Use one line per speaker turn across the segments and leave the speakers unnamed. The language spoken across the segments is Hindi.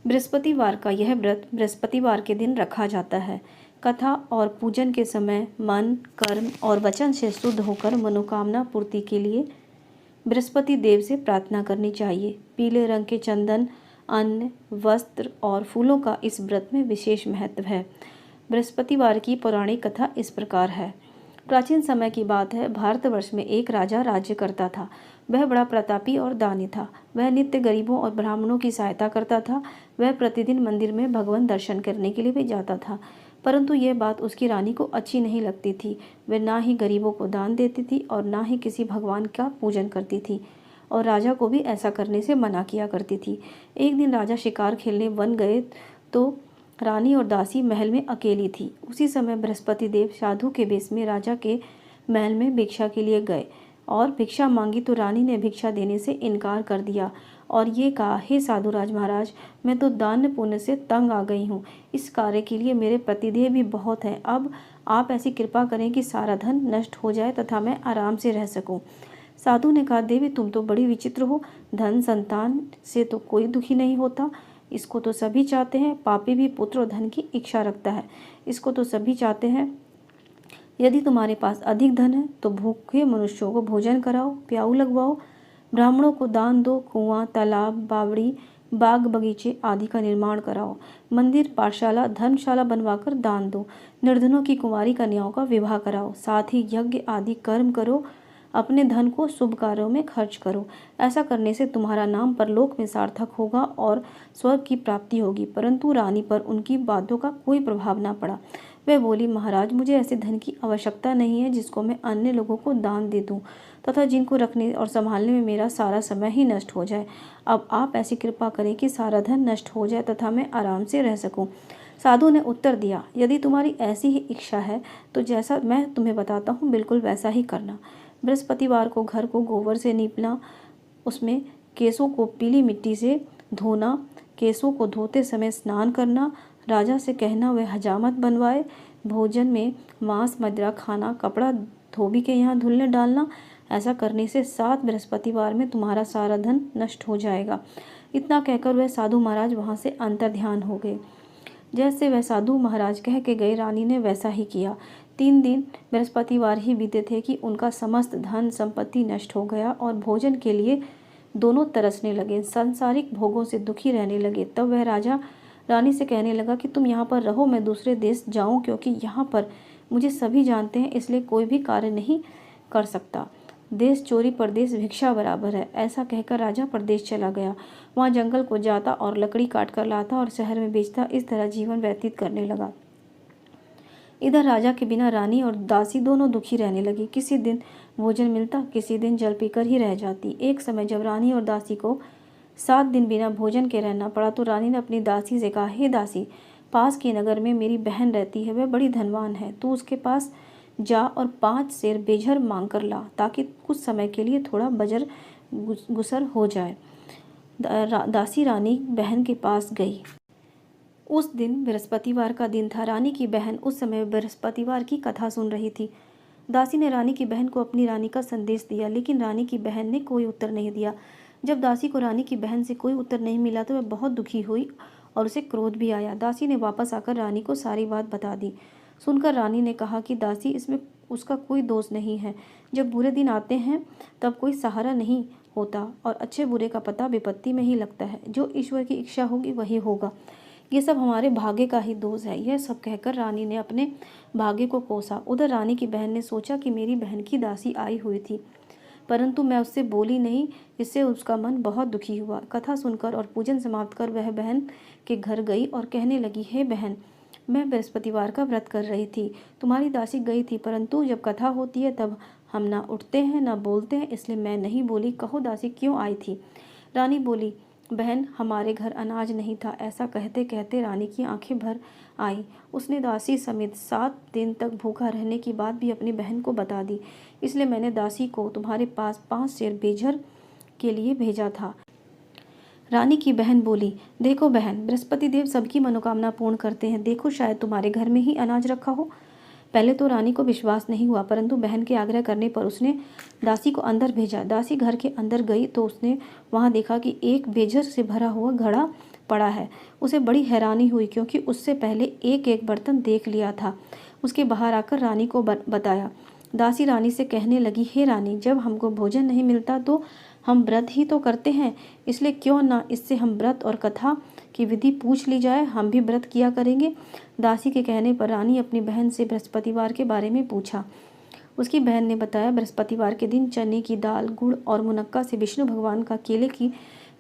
बृहस्पतिवार का यह व्रत बृहस्पतिवार के दिन रखा जाता है। कथा और पूजन के समय मन, कर्म और वचन से शुद्ध होकर मनोकामना पूर्ति के लिए बृहस्पति देव से प्रार्थना करनी चाहिए। पीले रंग के चंदन, अन्न, वस्त्र और फूलों का इस व्रत में विशेष महत्व है। बृहस्पतिवार की पौराणिक कथा इस प्रकार है। प्राचीन समय की बात है। भारतवर्ष में एक राजा राज्य करता था। वह बड़ा प्रतापी और दानी था। वह नित्य गरीबों और ब्राह्मणों की सहायता करता था। वह प्रतिदिन मंदिर में भगवान दर्शन करने के लिए भी जाता था, परंतु यह बात उसकी रानी को अच्छी नहीं लगती थी। वह ना ही गरीबों को दान देती थी और ना ही किसी भगवान का पूजन करती थी, और राजा को भी ऐसा करने से मना किया करती थी। एक दिन राजा शिकार खेलने वन गए तो रानी और दासी महल में अकेली थी। उसी समय बृहस्पति देव साधु के वेश में राजा के महल में भिक्षा के लिए गए और भिक्षा मांगी तो रानी ने भिक्षा देने से इनकार कर दिया और ये कहा, हे साधुराज महाराज, मैं तो दान पुण्य से तंग आ गई हूँ। इस कार्य के लिए मेरे प्रतिदेह भी बहुत हैं। अब आप ऐसी कृपा करें कि सारा धन नष्ट हो जाए तथा मैं आराम से रह सकूं। साधु ने कहा, देवी तुम तो बड़ी विचित्र हो। धन संतान से तो कोई दुखी नहीं होता, इसको तो सभी चाहते हैं। पापी भी पुत्र और धन की इच्छा रखता है, इसको तो सभी चाहते हैं। यदि तुम्हारे पास अधिक धन है तो भूखे मनुष्यों को भोजन कराओ, प्याऊ लगवाओ, ब्राह्मणों को दान दो, कुआं, तालाब, बावड़ी, बाग बगीचे आदि का निर्माण कराओ, मंदिर, पाठशाला, धर्मशाला बनवाकर दान दो, निर्धनों की कुंवारी कन्याओं का विवाह कराओ, साथ ही यज्ञ आदि कर्म करो, अपने धन को शुभ कार्यों में खर्च करो। ऐसा करने से तुम्हारा नाम परलोक में सार्थक होगा और स्वर्ग की प्राप्ति होगी। परंतु रानी पर उनकी बातों का कोई प्रभाव न पड़ा। वह बोली, महाराज, मुझे ऐसे धन की आवश्यकता नहीं है जिसको मैं अन्य लोगों को दान दे दूं तथा जिनको रखने और संभालने में मेरा सारा समय ही नष्ट हो जाए। अब आप ऐसी कृपा करें कि सारा धन नष्ट हो जाए तथा मैं आराम से रह सकूं। साधु ने उत्तर दिया, यदि तुम्हारी ऐसी ही इच्छा है तो जैसा मैं तुम्हें बताता हूँ बिल्कुल वैसा ही करना। बृहस्पतिवार को घर को गोबर से लीपना, उसमें केसों को पीली मिट्टी से धोना, केसों को धोते समय स्नान करना, राजा से कहना वह हजामत बनवाए, भोजन में मांस मदिरा खाना, कपड़ा धोबी के यहाँ धुलने डालना। ऐसा करने से 7 बृहस्पतिवार में तुम्हारा सारा धन नष्ट हो जाएगा। इतना कहकर वह साधु महाराज वहाँ से अंतर्ध्यान हो गए। जैसे वह साधु महाराज कह के गए, रानी ने वैसा ही किया। 3 दिन बृहस्पतिवार ही बीते थे कि उनका समस्त धन संपत्ति नष्ट हो गया और भोजन के लिए दोनों तरसने लगे, सांसारिक भोगों से दुखी रहने लगे। तब वह राजा रानी से कहने लगा कि तुम यहाँ पर रहो, मैं दूसरे देश जाऊँ, क्योंकि यहाँ पर मुझे सभी जानते हैं, इसलिए कोई भी कार्य नहीं कर सकता। देश चोरी परदेश भिक्षा बराबर है। ऐसा कहकर राजा परदेश चला गया। वहाँ जंगल को जाता और लकड़ी काट कर लाता और शहर में बेचता। इस तरह जीवन व्यतीत करने लगा। इधर राजा के बिना रानी और दासी दोनों दुखी रहने लगी। किसी दिन भोजन मिलता, किसी दिन जल पीकर ही रह जाती। एक समय जब रानी और दासी को 7 दिन बिना भोजन के रहना पड़ा तो रानी ने अपनी दासी से कहा, हे दासी, पास के नगर में मेरी बहन रहती है, वह बड़ी धनवान है। तू उसके पास जा और 5 सेर बेझर मांग कर ला, ताकि कुछ समय के लिए थोड़ा बजर गुसर हो जाए। दासी रानी बहन के पास गई। उस दिन बृहस्पतिवार का दिन था। रानी की बहन उस समय बृहस्पतिवार की कथा सुन रही थी। दासी ने रानी की बहन को अपनी रानी का संदेश दिया, लेकिन रानी की बहन ने कोई उत्तर नहीं दिया। जब दासी को रानी की बहन से कोई उत्तर नहीं मिला तो वह बहुत दुखी हुई और उसे क्रोध भी आया। दासी ने वापस आकर रानी को सारी बात बता दी। सुनकर रानी ने कहा कि दासी, इसमें उसका कोई दोष नहीं है। जब बुरे दिन आते हैं तब कोई सहारा नहीं होता और अच्छे बुरे का पता विपत्ति में ही लगता है। जो ईश्वर की इच्छा होगी वही होगा। ये सब हमारे भाग्य का ही दोष है। यह सब कहकर रानी ने अपने भाग्य को कोसा। उधर रानी की बहन ने सोचा कि मेरी बहन की दासी आई हुई थी, परंतु मैं उससे बोली नहीं, इससे उसका मन बहुत दुखी हुआ। कथा सुनकर और पूजन समाप्त कर वह बहन के घर गई और कहने लगी, हे बहन, मैं बृहस्पतिवार का व्रत कर रही थी। तुम्हारी दासी गई थी, परंतु जब कथा होती है तब हम ना उठते हैं ना बोलते हैं, इसलिए मैं नहीं बोली। कहो दासी क्यों आई थी? रानी बोली, बहन, हमारे घर अनाज नहीं था। ऐसा कहते कहते रानी की आंखें भर आई। उसने दासी समेत 7 दिन तक भूखा रहने की बात भी अपनी बहन को बता दी। इसलिए मैंने दासी को तुम्हारे पास 5 सेर बेझर के लिए भेजा था। रानी की बहन बोली, देखो बहन, बृहस्पति देव सबकी मनोकामना पूर्ण करते हैं। देखो, शायद तुम्हारे घर में ही अनाज रखा हो। पहले तो रानी को विश्वास नहीं हुआ, परंतु बहन के आग्रह करने पर उसने दासी को अंदर भेजा। दासी घर के अंदर गई तो उसने वहां देखा कि एक बेझर से भरा हुआ घड़ा पड़ा है। उसे बड़ी हैरानी हुई क्योंकि उससे पहले एक एक बर्तन देख लिया था। उसके बाहर आकर रानी को बताया। दासी रानी से कहने लगी, हे रानी, जब हमको भोजन नहीं मिलता तो हम व्रत ही तो करते हैं, इसलिए क्यों ना इससे हम व्रत और कथा की विधि पूछ ली जाए, हम भी व्रत किया करेंगे। दासी के कहने पर रानी अपनी बहन से बृहस्पतिवार के बारे में पूछा। उसकी बहन ने बताया, बृहस्पतिवार के दिन चने की दाल, गुड़ और मुनक्का से विष्णु भगवान का केले की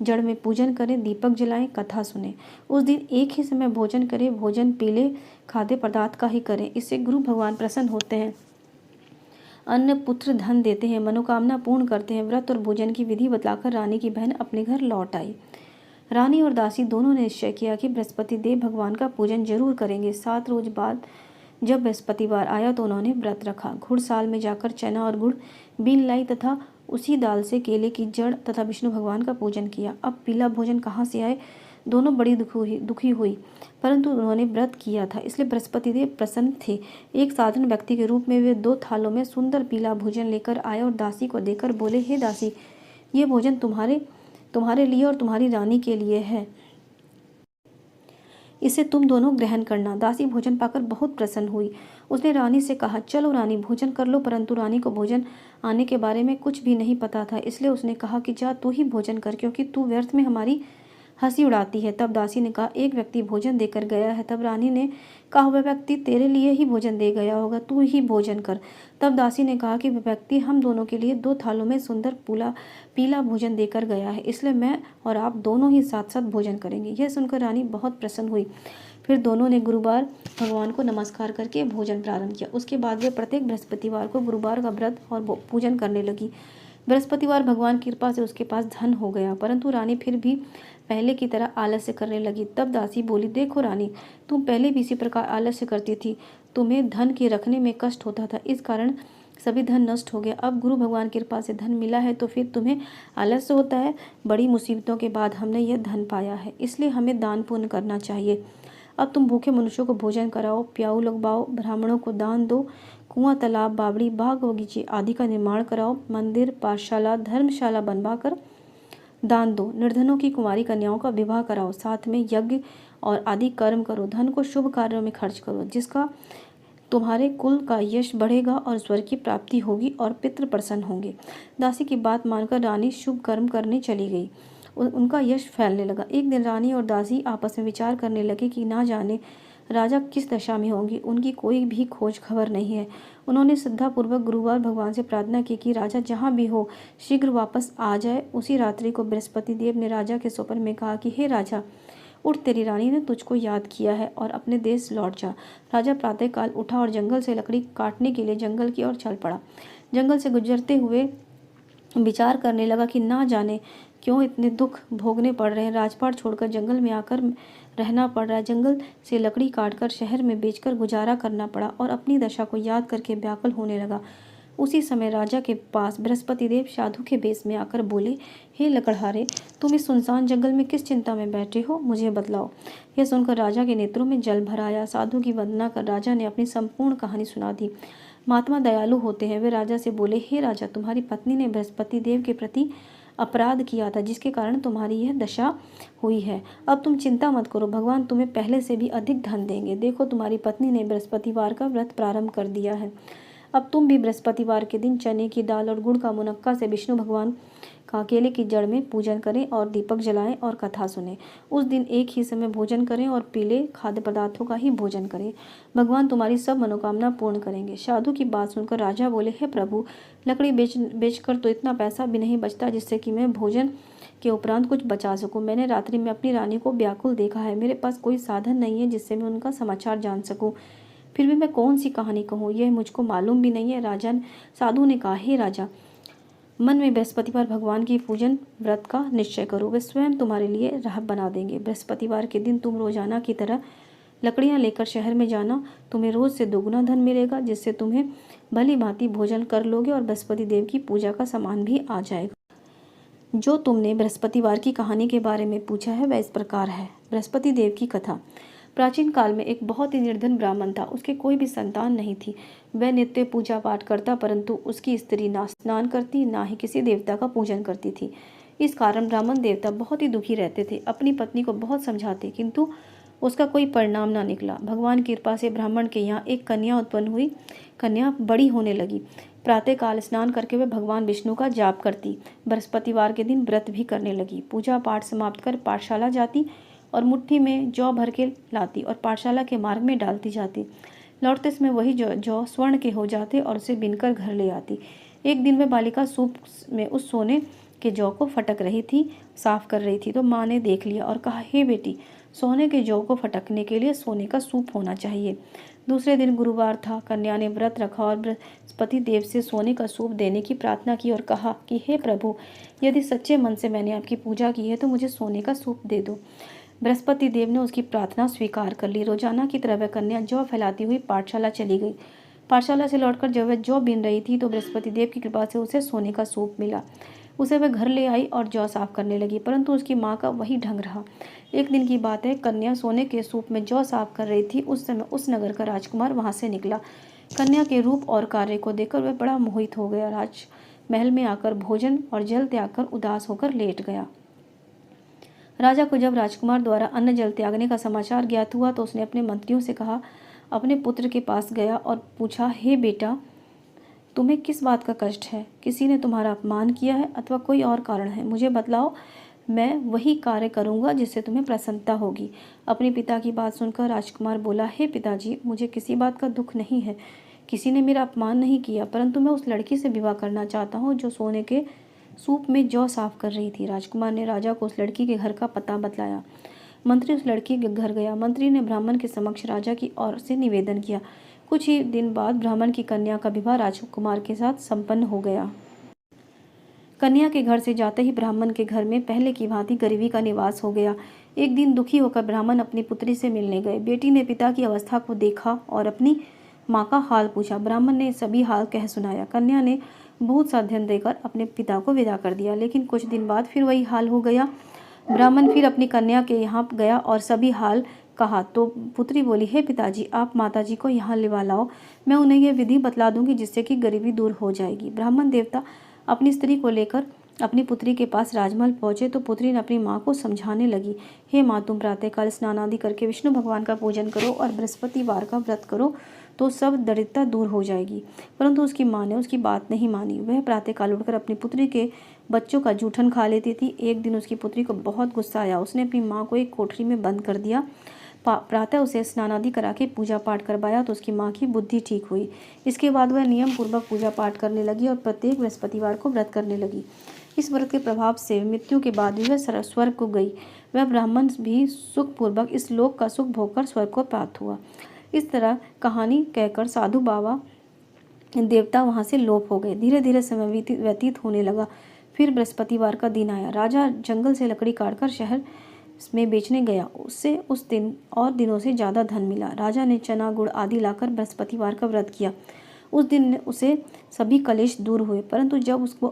जड़ में पूजन करें, दीपक जलाएं, कथा सुने। उस दिन एक ही समय भोजन करें, भोजन पीले खाद्य पदार्थ का ही करें, इससे गुरु भगवान प्रसन्न होते हैं, अन्न पुत्र धन देते हैं, मनोकामना पूर्ण करते हैं। व्रत और भोजन की विधि बतलाकर रानी की बहन अपने घर लौट आई। रानी और दासी दोनों ने निश्चय किया कि बृहस्पति देव भगवान का पूजन जरूर करेंगे। 7 रोज बाद जब बृहस्पतिवार आया तो उन्होंने व्रत रखा। घुड़साल में जाकर चना और गुड़ बीन लाई तथा उसी दाल से केले की जड़ तथा विष्णु भगवान का पूजन किया। अब पीला भोजन कहाँ से आए? दोनों बड़ी दुखी हुई, परंतु उन्होंने व्रत किया था इसलिए बृहस्पति देव प्रसन्न थे। एक साधारण व्यक्ति के रूप में वे 2 थालों में सुंदर पीला भोजन लेकर आए और दासी को देकर बोले, हे दासी, ये भोजन तुम्हारे लिए और तुम्हारी रानी के लिए है, इसे तुम दोनों ग्रहण करना। दासी भोजन पाकर बहुत प्रसन्न हुई। उसने रानी से कहा, चलो रानी, भोजन कर लो। परंतु रानी को भोजन आने के बारे में कुछ भी नहीं पता था, इसलिए उसने कहा कि जा तू ही भोजन कर, क्योंकि तू व्यर्थ में हमारी हंसी उड़ाती है। तब दासी ने कहा, एक व्यक्ति भोजन देकर गया है। तब रानी ने कहा, वह व्यक्ति तेरे लिए ही भोजन दे गया होगा, तू ही भोजन कर। तब दासी ने कहा कि वह व्यक्ति हम दोनों के लिए 2 थालों में सुंदर पीला भोजन देकर गया है, इसलिए मैं और आप दोनों ही साथ साथ भोजन करेंगे। यह सुनकर रानी बहुत प्रसन्न हुई। फिर दोनों ने गुरुवार भगवान को नमस्कार करके भोजन प्रारंभ किया। उसके बाद वे प्रत्येक बृहस्पतिवार को गुरुवार का व्रत और पूजन करने लगी। बृहस्पतिवार भगवान की कृपा से उसके पास धन हो गया, परंतु रानी फिर भी पहले की तरह आलस्य करने लगी। तब दासी बोली, देखो रानी, तुम पहले भी इसी प्रकार आलस्य करती थी, तुम्हें धन के रखने में कष्ट होता था, इस कारण सभी धन नष्ट हो गया। अब गुरु भगवान की कृपा से धन मिला है तो फिर तुम्हें आलस्य होता है। बड़ी मुसीबतों के बाद हमने यह धन पाया है, इसलिए हमें दान पुण्य करना चाहिए। अब तुम भूखे मनुष्यों को भोजन कराओ, प्याऊ लगवाओ, ब्राह्मणों को दान दो, कुआं, तालाब, बावड़ी, बाग बगीचे आदि का निर्माण कराओ, मंदिर, पाठशाला, धर्मशाला बनवाकर दान दो, निर्धनों की कुंवारी कन्याओं का विवाह कराओ, साथ में यज्ञ और आदि कर्म करो, धन को शुभ कार्यों में खर्च करो, जिसका तुम्हारे कुल का यश बढ़ेगा और स्वर्ग की प्राप्ति होगी और पितृ प्रसन्न होंगे। दासी की बात मानकर रानी शुभ कर्म करने चली गई। उनका यश फैलने लगा। एक दिन रानी और दासी आपस में विचार करने लगे कि ना जाने राजा किस दशा में होंगे, उनकी कोई भी खोज खबर नहीं है। उन्होंने श्रद्धापूर्वक गुरुवार भगवान से प्रार्थना की कि राजा जहाँ भी हो शीघ्र वापस आ जाए। उसी रात्रि को बृहस्पति देव ने राजा के स्वप्न में कहा कि हे राजा, उठ, तेरी रानी ने तुझको याद किया है और अपने देश लौट जा। राजा प्रातःकाल उठा और जंगल से लकड़ी काटने के लिए जंगल की ओर चल पड़ा। जंगल से गुजरते हुए विचार करने लगा कि ना जाने क्यों इतने दुख भोगने पड़ रहे हैं। राजपाट छोड़कर जंगल में आकर रहना पड़ रहा है। जंगल से लकड़ी काटकर शहर में बेचकर गुजारा करना पड़ा और अपनी दशा को याद करके व्याकुल होने लगा। उसी समय राजा के पास बृहस्पति देव साधु के भेष में आकर बोले, हे लकड़हारे, तुम इस सुनसान जंगल में किस चिंता में बैठे हो, मुझे बतलाओ। यह सुनकर राजा के नेत्रों में जल भर आया। साधु की वंदना कर राजा ने अपनी संपूर्ण कहानी सुना दी। महात्मा दयालु होते हैं। वे राजा से बोले, हे राजा, तुम्हारी पत्नी ने बृहस्पति देव के प्रति अपराध किया था, जिसके कारण तुम्हारी यह दशा हुई है। अब तुम चिंता मत करो, भगवान तुम्हें पहले से भी अधिक धन देंगे। देखो, तुम्हारी पत्नी ने बृहस्पतिवार का व्रत प्रारंभ कर दिया है। अब तुम भी बृहस्पतिवार के दिन चने की दाल और गुड़ का मुनक्का से विष्णु भगवान का केले की जड़ में पूजन करें और दीपक जलाएं और कथा सुने। उस दिन एक ही समय भोजन करें और पीले खाद्य पदार्थों का ही भोजन करें। भगवान तुम्हारी सब मनोकामना पूर्ण करेंगे। साधु की बात सुनकर राजा बोले, हे प्रभु, लकड़ी बेचकर तो इतना पैसा भी नहीं बचता जिससे कि मैं भोजन के उपरांत कुछ बचा सकूं। मैंने रात्रि में अपनी रानी को व्याकुल देखा है। मेरे पास कोई साधन नहीं है जिससे मैं उनका समाचार जान सकूं। फिर भी मैं कौन सी कहानी कहूँ, यह मुझको मालूम भी नहीं है। साधु ने कहा, हे राजा, मन में बृहस्पतिवार भगवान की पूजन व्रत का निश्चय करो, वे स्वयं तुम्हारे लिए राह बना देंगे। बृहस्पतिवार के दिन तुम रोजाना की तरह लकड़ियां लेकर शहर में जाना। तुम्हें रोज से दोगुना धन मिलेगा, जिससे तुम्हें भली भांति भोजन कर लोगे और बृहस्पति देव की पूजा का सामान भी आ जाएगा। जो तुमने बृहस्पतिवार की कहानी के बारे में पूछा है वह इस प्रकार है। बृहस्पति देव की कथा। प्राचीन काल में एक बहुत ही निर्धन ब्राह्मण था। उसके कोई भी संतान नहीं थी। वह नित्य पूजा पाठ करता, परंतु उसकी स्त्री ना स्नान करती, ना ही किसी देवता का पूजन करती थी। इस कारण ब्राह्मण देवता बहुत ही दुखी रहते थे। अपनी पत्नी को बहुत समझाते किंतु उसका कोई परिणाम ना निकला। भगवान की कृपा से ब्राह्मण के यहाँ एक कन्या उत्पन्न हुई। कन्या बड़ी होने लगी। प्रातःकाल स्नान करके वह भगवान विष्णु का जाप करती। बृहस्पतिवार के दिन व्रत भी करने लगी। पूजा पाठ समाप्त कर पाठशाला जाती और मुट्ठी में जौ भर के लाती और पाठशाला के मार्ग में डालती जाती। लौटते समय वही जौ स्वर्ण के हो जाते और उसे बिनकर घर ले आती। एक दिन वह बालिका सूप में उस सोने के जौ को फटक रही थी, साफ कर रही थी, तो माँ ने देख लिया और कहा, हे बेटी, सोने के जौ को फटकने के लिए सोने का सूप होना चाहिए। दूसरे दिन गुरुवार था। कन्या ने व्रत रखा और बृहस्पति देव से सोने का सूप देने की प्रार्थना की और कहा कि हे प्रभु, यदि सच्चे मन से मैंने आपकी पूजा की है तो मुझे सोने का सूप दे दो। बृहस्पति देव ने उसकी प्रार्थना स्वीकार कर ली। रोजाना की तरह वह कन्या जौ फैलाती हुई पाठशाला चली गई। पाठशाला से लौटकर जब वह जौ बीन रही थी तो बृहस्पति देव की कृपा से उसे सोने का सूप मिला। उसे वह घर ले आई और जौ साफ करने लगी, परंतु उसकी माँ का वही ढंग रहा। एक दिन की बात है, कन्या सोने के सूप में जौ साफ कर रही थी। उस समय उस नगर का राजकुमार वहां से निकला। कन्या के रूप और कार्य को देखकर वह बड़ा मोहित हो गया। राजमहल में आकर भोजन और जल त्याग कर उदास होकर लेट गया। राजा को जब राजकुमार द्वारा अन्न जल त्यागने का समाचार ज्ञात हुआ तो उसने अपने मंत्रियों से कहा, अपने पुत्र के पास गया और पूछा, हे बेटा, तुम्हें किस बात का कष्ट है? किसी ने तुम्हारा अपमान किया है अथवा कोई और कारण है? मुझे बतलाओ, मैं वही कार्य करूंगा जिससे तुम्हें प्रसन्नता होगी। अपने पिता की बात सुनकर राजकुमार बोला, हे पिताजी, मुझे किसी बात का दुख नहीं है। किसी ने मेरा अपमान नहीं किया, परंतु मैं उस लड़की से विवाह करना चाहता हूँ जो सोने के सूप में जौ साफ कर रही थी। राजकुमार ने राजा को उस लड़की के घर का पता बतलाया। मंत्री उस लड़की के घर गया। मंत्री ने ब्राह्मण के समक्ष राजा की ओर से निवेदन किया। कुछ ही दिन बाद ब्राह्मण की कन्या का विवाह राजकुमार के साथ संपन्न हो गया। कन्या के घर से जाते ही ब्राह्मण के घर में पहले की भांति गरीबी का निवास हो गया। एक दिन दुखी होकर ब्राह्मण अपनी पुत्री से मिलने गए। बेटी ने पिता की अवस्था को देखा और अपनी माँ का हाल पूछा। ब्राह्मण ने सभी हाल कह सुनाया। कन्या ने बहुत सा धन देकर अपने पिता को विदा कर दिया, लेकिन कुछ दिन बाद फिर वही हाल हो गया। ब्राह्मण फिर अपनी कन्या के यहाँ गया और सभी हाल कहा तो पुत्री बोली, हे पिताजी, आप माताजी को यहाँ लिवा लाओ, मैं उन्हें यह विधि बतला दूंगी जिससे कि गरीबी दूर हो जाएगी। ब्राह्मण देवता अपनी स्त्री को लेकर अपनी पुत्री के पास राजमहल पहुंचे तो पुत्री ने अपनी माँ को समझाने लगी, हे माँ, तुम प्रातःकाल स्नान आदि करके विष्णु भगवान का पूजन करो और बृहस्पतिवार का व्रत करो तो सब दरिद्रता दूर हो जाएगी। परंतु उसकी माँ ने उसकी बात नहीं मानी। वह प्रातःकाल उठकर अपनी पुत्री के बच्चों का जूठन खा लेती थी। एक दिन उसकी पुत्री को बहुत गुस्सा आया। उसने अपनी माँ को एक कोठरी में बंद कर दिया। प्रातः उसे स्नान आदि करा के पूजा पाठ करवाया तो उसकी माँ की बुद्धि ठीक हुई। इसके बाद वह नियम पूर्वक पूजा पाठ करने लगी और प्रत्येक बृहस्पतिवार को व्रत करने लगी। इस व्रत के प्रभाव से मृत्यु के बाद भी वह स्वर्ग को गई। वह ब्राह्मण भी सुखपूर्वक इस लोक का सुख भोगकर स्वर्ग को प्राप्त हुआ। इस तरह कहानी कहकर साधु बाबा देवता वहां से लोप हो गए। धीरे धीरे समय व्यतीत होने लगा। फिर बृहस्पतिवार का दिन आया। राजा जंगल से लकड़ी काटकर शहर में बेचने गया। उससे उस दिन और दिनों से ज़्यादा धन मिला। राजा ने चना गुड़ आदि लाकर बृहस्पतिवार का व्रत किया। उस दिन उसे सभी कलेश दूर हुए, परंतु जब उसको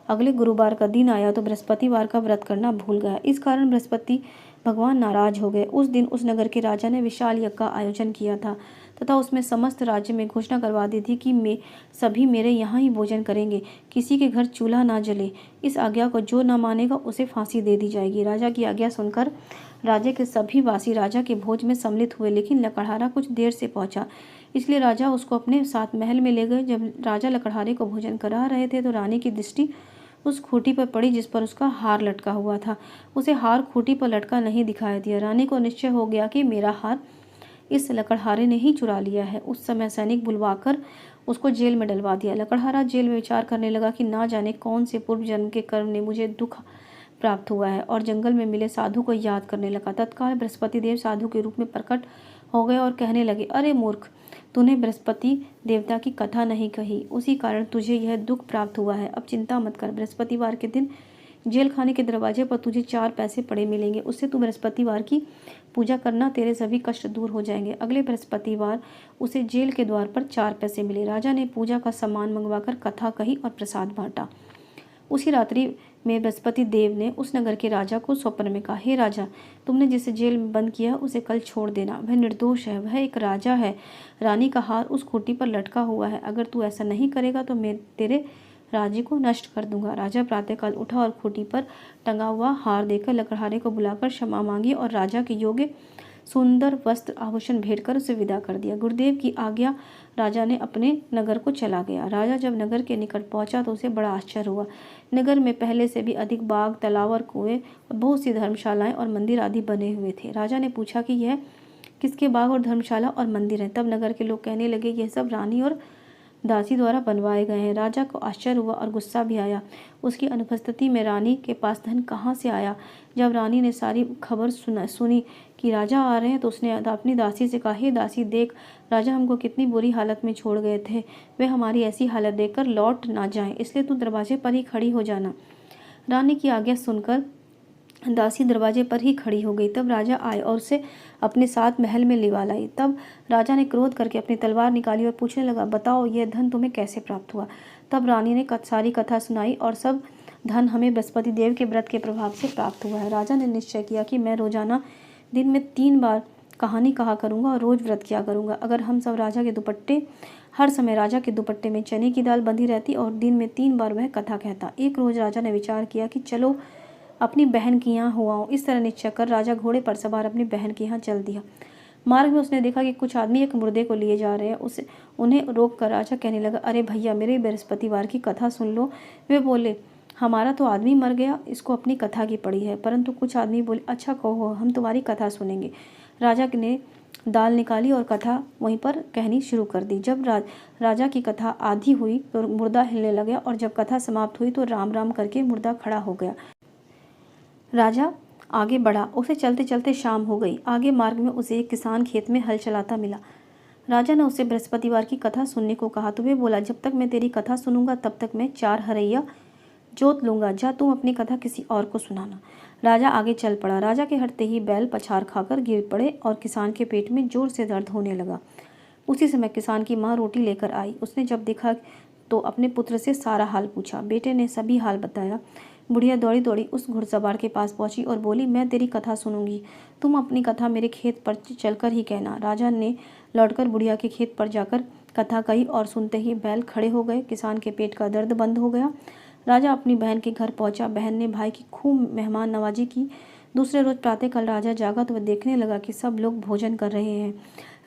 अगले गुरुवार का दिन आया तो बृहस्पतिवार का व्रत करना भूल गया। इस कारण बृहस्पति भगवान नाराज हो गए। उस दिन उस नगर के राजा ने विशाल यज्ञ का आयोजन किया था तथा उसमें समस्त राज्य में घोषणा करवा दी थी कि सभी मेरे यहाँ ही भोजन करेंगे, किसी के घर चूल्हा ना जले। इस आज्ञा को जो न मानेगा उसे फांसी दे दी जाएगी। राजा की आज्ञा सुनकर राज्य के सभी वासी राजा के भोज में सम्मिलित हुए, लेकिन लकड़हारा कुछ देर से पहुंचा, इसलिए राजा उसको अपने साथ महल में ले गए। जब राजा लकड़हारे को भोजन करा रहे थे तो रानी की दृष्टि उस खूंटी पर पड़ी जिस पर उसका हार लटका हुआ था। उसे हार खूंटी पर लटका नहीं दिखाई दिया। रानी को निश्चय हो गया कि मेरा हार इस लकड़हारे ने ही चुरा लिया है। उस समय सैनिक बुलवाकर उसको जेल में डलवा दिया। लकड़हारा जेल में विचार करने लगा कि ना जाने कौन से पूर्व जन्म के कर्म ने मुझे दुख प्राप्त हुआ है, और जंगल में मिले साधु को याद करने लगा। तत्काल बृहस्पति देव साधु के रूप में प्रकट हो गए और कहने लगे, अरे मूर्ख, तूने बृहस्पति देवता की कथा नहीं कही, उसी कारण तुझे यह दुख प्राप्त हुआ है। अब चिंता मत कर, बृहस्पतिवार के दिन जेल खाने के दरवाजे पर तुझे 4 पैसे पड़े मिलेंगे, उससे तू बृहस्पतिवार की पूजा करना, तेरे सभी कष्ट दूर हो जाएंगे। अगले बृहस्पतिवार उसे जेल के द्वार पर 4 पैसे मिले। राजा ने पूजा का सामान मंगवाकर कथा कही और प्रसाद बांटा। उसी रात्रि में बृहस्पति देव ने उस नगर के राजा को स्वप्न में कहा, हे राजा, तुमने जिसे जेल में बंद किया उसे कल छोड़ देना। वह निर्दोष है, वह एक राजा है। रानी का हार उस खूंटी पर लटका हुआ है। अगर तू ऐसा नहीं करेगा तो मैं तेरे राज्य को नष्ट कर दूंगा। राजा प्रातःकाल उठा और खूंटी पर टंगा हुआ हार देकर लकड़हारे को बुलाकर क्षमा मांगी और राजा के योग्य सुंदर वस्त्र आभूषण भेंट कर उसे विदा कर दिया। गुरुदेव की आज्ञा राजा ने अपने नगर को चला गया। राजा जब नगर के निकट पहुंचा तो उसे बड़ा आश्चर्य हुआ। नगर में पहले से भी अधिक बाग, तालाब और कुएं और बहुत सी धर्मशालाएं और मंदिर आदि बने हुए थे। राजा ने पूछा कि यह किसके बाग और धर्मशाला और मंदिर हैं? तब नगर के लोग कहने लगे, यह सब रानी और दासी द्वारा बनवाए गए हैं। राजा को आश्चर्य हुआ और गुस्सा भी आया। उसकी अनुपस्थिति में रानी के पास धन कहाँ से आया? जब रानी ने सारी खबर सुनी कि राजा आ रहे हैं तो उसने अपनी दासी से कहा, हे दासी, देख, राजा हमको कितनी बुरी हालत में छोड़ गए थे। वे हमारी ऐसी हालत देखकर लौट ना जाएं, इसलिए तू दरवाजे पर ही खड़ी हो जाना। रानी की आज्ञा सुनकर दासी दरवाजे पर ही खड़ी हो गई। तब राजा आए और उसे अपने साथ महल में लिवा लाई। तब राजा ने क्रोध करके अपनी तलवार निकाली और पूछने लगा, बताओ यह धन तुम्हें कैसे प्राप्त हुआ? तब रानी ने सारी कथा सुनाई और सब धन हमें बृहस्पति देव के व्रत के प्रभाव से प्राप्त हुआ है। राजा ने निश्चय किया कि मैं रोजाना दिन में 3 बार कहानी कहा करूँगा और रोज व्रत किया करूँगा। अगर हम सब हर समय राजा के दुपट्टे में चने की दाल बंधी रहती और दिन में 3 बार वह कथा कहता। एक रोज राजा ने विचार किया कि चलो अपनी बहन के यहाँ हो आऊं। इस तरह निश्चय कर राजा घोड़े पर सवार अपनी बहन के यहाँ चल दिया। मार्ग में उसने देखा कि कुछ आदमी एक मुर्दे को लिए जा रहे हैं। उन्हें रोक कर राजा कहने लगा, अरे भैया, मेरे बृहस्पतिवार की कथा सुन लो। वे बोले, हमारा तो आदमी मर गया, इसको अपनी कथा की पड़ी है। परंतु कुछ आदमी बोले, अच्छा कहो, हम तुम्हारी कथा सुनेंगे। राजा ने दाल निकाली और कथा वहीं पर कहनी शुरू कर दी। जब राजा की कथा आधी हुई तो मुर्दा हिलने लगा और जब कथा समाप्त हुई तो राम राम करके मुर्दा खड़ा हो गया। राजा आगे बढ़ा। उसे चलते चलते शाम हो गई। आगे मार्ग में उसे एक किसान खेत में हल चलाता मिला। राजा ने उसे बृहस्पतिवार की कथा सुनने को कहा तो वे बोला, जब तक मैं तेरी कथा सुनूंगा तब तक मैं 4 हरैया जोत लूंगा। जा तुम अपनी कथा किसी और को सुनाना। राजा आगे चल पड़ा। राजा के हटते ही बैल पछाड़ खाकर गिर पड़े और किसान के पेट में जोर से दर्द होने लगा। उसी समय किसान की माँ रोटी लेकर आई। उसने जब देखा तो अपने पुत्र से सारा हाल पूछा। बेटे ने सभी हाल बताया। बुढ़िया दौड़ी दौड़ी उस घुड़सवार के पास पहुंची और बोली, मैं तेरी कथा सुनूंगी, तुम अपनी कथा मेरे खेत पर चलकर ही कहना। राजा ने लौटकर बुढ़िया के खेत पर जाकर कथा कही और सुनते ही बैल खड़े हो गए। किसान के पेट का दर्द बंद हो गया। राजा अपनी बहन के घर पहुंचा। बहन ने भाई की खूब मेहमान नवाजी की। दूसरे रोज प्रातःकाल राजा जागा तो वह देखने लगा कि सब लोग भोजन कर रहे हैं।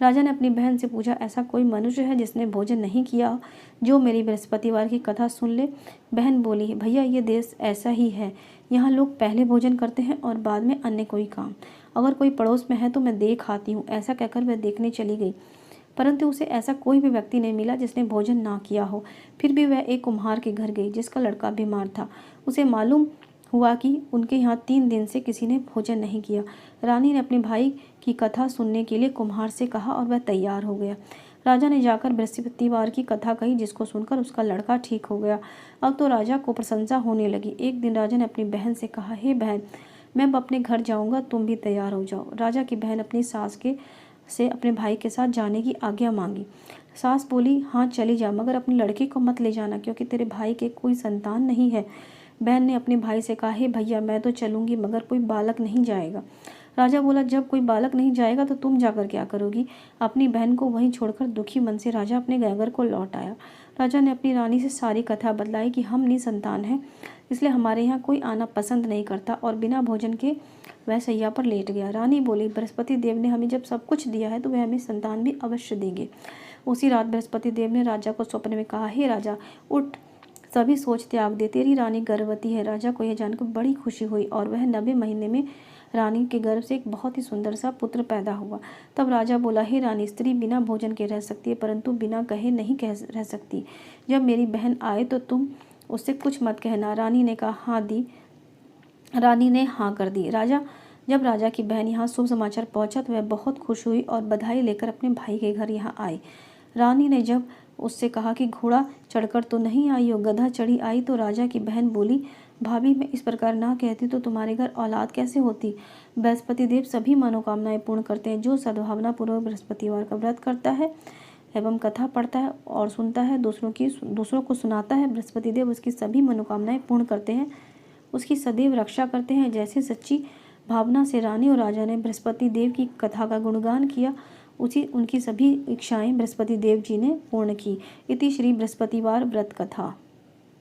राजा ने अपनी बहन से पूछा, ऐसा कोई मनुष्य है जिसने भोजन नहीं किया जो मेरी बृहस्पतिवार की कथा सुन ले? बहन बोली, भैया, ये देश ऐसा ही है। यहाँ लोग पहले भोजन करते हैं और बाद में अन्य कोई काम। अगर कोई पड़ोस में है तो मैं देख आती हूँ। ऐसा कहकर वह देखने चली गई, परंतु उसे ऐसा कोई भी व्यक्ति नहीं मिला जिसने भोजन ना किया हो। फिर भी वह एक कुम्हार के घर गई जिसका लड़का बीमार था। उसे मालूम हुआ कि उनके यहाँ 3 दिन से किसी ने भोजन नहीं किया। रानी ने अपने भाई की कथा सुनने के लिए कुम्हार से कहा और वह तैयार हो गया। राजा ने जाकर बृहस्पतिवार की कथा कही जिसको सुनकर उसका लड़का ठीक हो गया। अब तो राजा को प्रशंसा होने लगी। एक दिन राजा ने अपनी बहन से कहा, हे बहन, मैं अब अपने घर जाऊंगा, तुम भी तैयार हो जाओ। राजा की बहन अपनी सास से अपने भाई के साथ जाने की आज्ञा मांगी। सास बोली, हाँ चली जा, मगर अपने लड़के को मत ले जाना क्योंकि तेरे भाई के कोई संतान नहीं है। बहन ने अपने भाई से कहा, हे भैया, मैं तो चलूंगी मगर कोई बालक नहीं जाएगा। राजा बोला, जब कोई बालक नहीं जाएगा तो तुम जाकर क्या करोगी? अपनी बहन को वहीं छोड़कर दुखी मन से राजा अपने नगर को लौट आया। राजा ने अपनी रानी से सारी कथा बतलाई कि हम निसंतान हैं, इसलिए हमारे यहाँ कोई आना पसंद नहीं करता, और बिना भोजन के वह सैया पर लेट गया। रानी बोली, बृहस्पति देव ने हमें जब सब कुछ दिया है तो वह हमें संतान भी अवश्य देंगे। उसी रात बृहस्पति देव ने राजा को स्वप्न में कहा, हे राजा, उठ, सभी सोच त्याग दे, तेरी रानी गर्भवती है। राजा को यह जानकर बड़ी खुशी हुई और वह 90 महीने में रानी के गर्भ से एक बहुत ही सुंदर सा पुत्र पैदा हुआ। तब राजा बोला, हे रानी, स्त्री बिना भोजन के रह सकती है परंतु बिना कहे नहीं रह सकती। जब मेरी बहन आए तो तुम उससे कुछ मत कहना। रानी ने कहा, हाँ दी। रानी ने हाँ कर दी। जब राजा की बहन यहाँ शुभ समाचार पहुँचा तो वह बहुत खुश हुई और बधाई लेकर अपने भाई के घर यहाँ आई। रानी ने जब उससे कहा कि घोड़ा चढ़कर तो नहीं आई हो, गधा चढ़ी आई, तो राजा की बहन बोली, भाभी, मैं इस प्रकार ना कहती तो तुम्हारे घर औलाद कैसे होती? बृहस्पति देव सभी मनोकामनाएं पूर्ण करते हैं। जो सद्भावना पूर्वक बृहस्पतिवार का व्रत करता है एवं कथा पढ़ता है और सुनता है, दूसरों को सुनाता है, बृहस्पति देव उसकी सभी मनोकामनाएं पूर्ण करते हैं, उसकी सदैव रक्षा करते हैं। जैसे सच्ची भावना से रानी और राजा ने बृहस्पति देव की कथा का गुणगान किया, उनकी सभी इच्छाएं बृहस्पति देव जी ने पूर्ण की। इति श्री बृहस्पतिवार व्रत कथा।